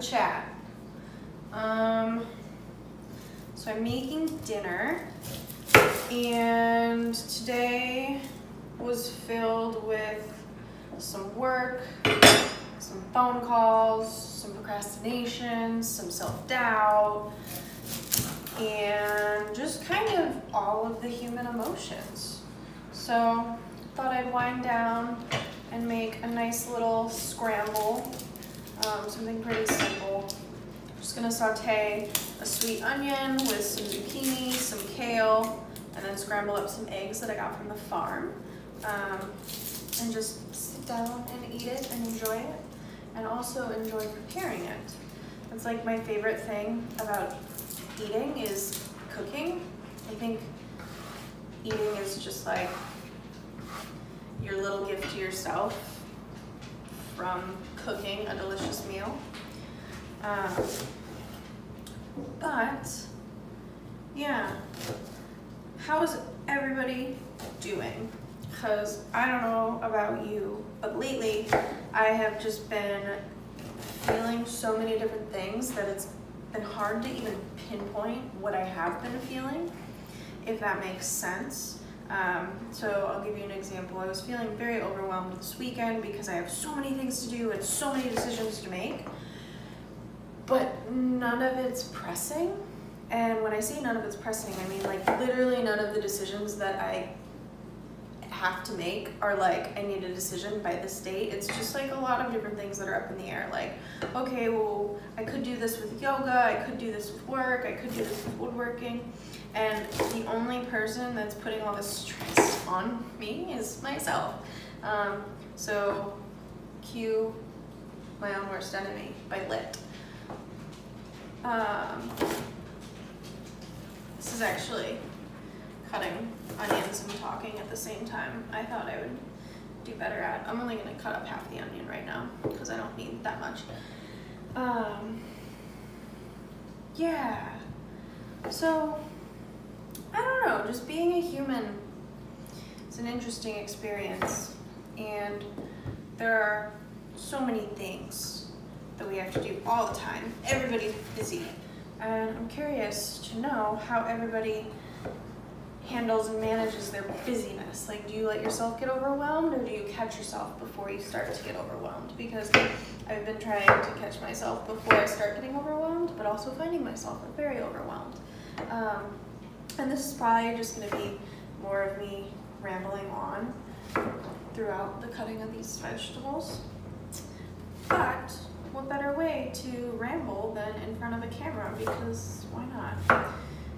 chat. So I'm making dinner, and today was filled with some work, some phone calls, some procrastination, some self-doubt, and just kind of all of the human emotions. So thought I'd wind down and make a nice little scramble, something pretty simple. Just gonna saute a sweet onion with some zucchini, some kale, and then scramble up some eggs that I got from the farm. And just sit down and eat it and enjoy it, and also enjoy preparing it. It's like my favorite thing about eating is cooking. I think eating is just like your little gift to yourself from cooking a delicious meal. But yeah, how's everybody doing? Because I don't know about you, but lately I have just been feeling so many different things that it's been hard to even pinpoint what I have been feeling, if that makes sense. So I'll give you an example. I was feeling very overwhelmed this weekend because I have so many things to do and so many decisions to make, but none of it's pressing. And when I say none of it's pressing, I mean like literally none of the decisions that I have to make are like, I need a decision by this date. It's just like a lot of different things that are up in the air. Like, okay, well, I could do this with yoga, I could do this with work, I could do this with woodworking. And the only person that's putting all this stress on me is myself. So cue My Own Worst Enemy by Lit. This is actually cutting onions and talking at the same time. I thought I would do better at. I'm only gonna cut up half the onion right now because I don't need that much. Yeah, so I don't know, just being a human, it's an interesting experience, and there are so many things that we have to do all the time. Everybody's busy, and I'm curious to know how everybody handles and manages their busyness. Like, do you let yourself get overwhelmed, or do you catch yourself before you start to get overwhelmed? Because I've been trying to catch myself before I start getting overwhelmed, but also finding myself very overwhelmed. And this is probably just gonna be more of me rambling on throughout the cutting of these vegetables. But what better way to ramble than in front of a camera, because why not?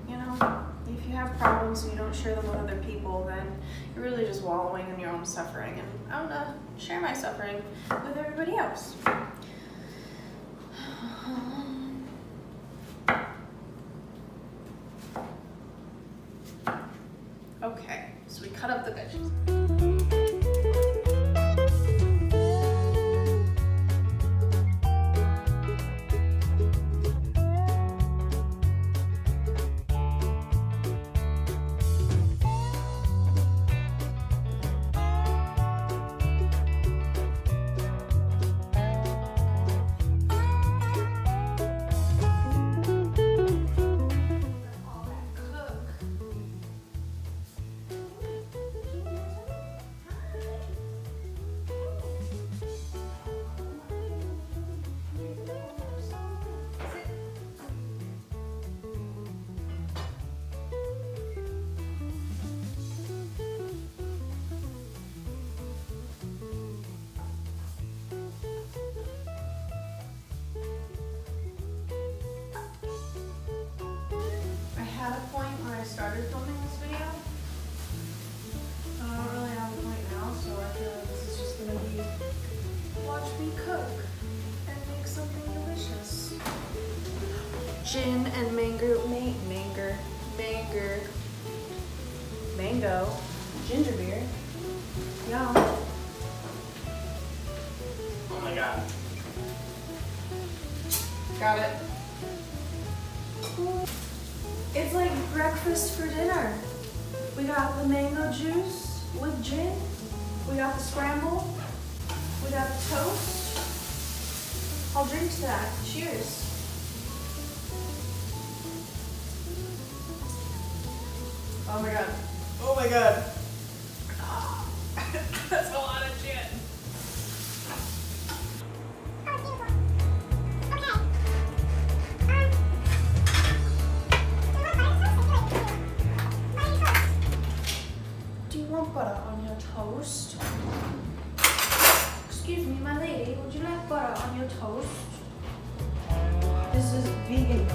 You know, if you have problems and you don't share them with other people, then you're really just wallowing in your own suffering, and I want to share my suffering with everybody else. Okay, so we cut up the veggies. Started filming this video. I don't really have a point now, so I feel like this is just gonna be watch me cook and make something delicious. Gin and mango ginger beer. Yum. Oh my god. Got it. It's like breakfast for dinner. We got the mango juice with gin. We got the scramble. We got the toast. I'll drink to that. Cheers. Oh my god. Oh my god. Oh, that's a lot of gin. Do you want butter on your toast? Excuse me, my lady, would you like butter on your toast? This is vegan.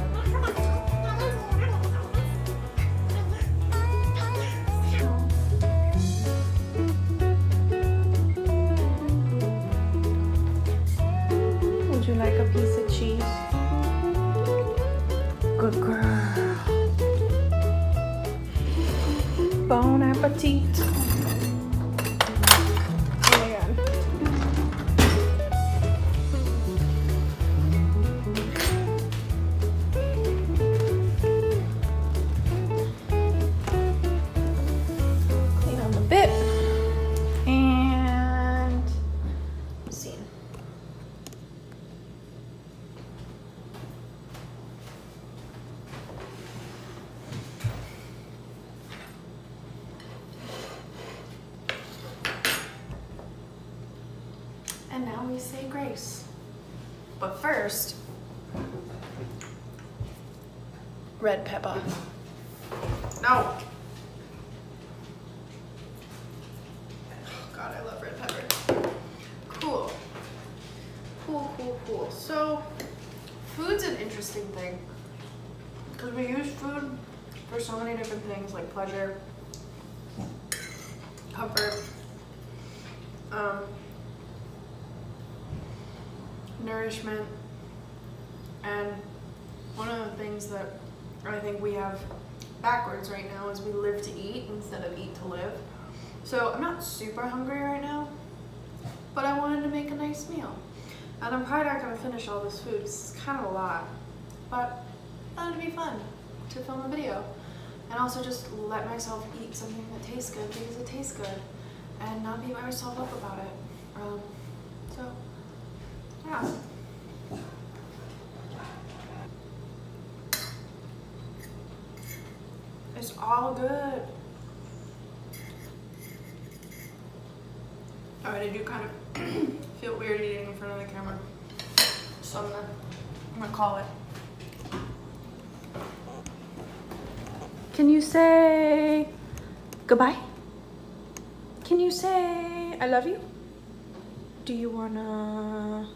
Would you like a piece of cheese? Good girl. Bon appetit. Oh my god. Clean on the bit. And scene. And now we say grace. But first, red pepper. No. Oh God, I love red pepper. Cool. Cool, cool, cool. So, food's an interesting thing. Because we use food for so many different things, like pleasure, comfort, nourishment, and one of the things that I think we have backwards right now is we live to eat instead of eat to live. So I'm not super hungry right now, but I wanted to make a nice meal. And I'm probably not going to finish all this food. It's kind of a lot, but I thought it'd be fun to film a video and also just let myself eat something that tastes good because it tastes good and not beat myself up about it. So yeah. It's all good. Alright, I do kind of feel weird eating in front of the camera. So I'm gonna call it. Can you say goodbye? Can you say I love you? Do you wanna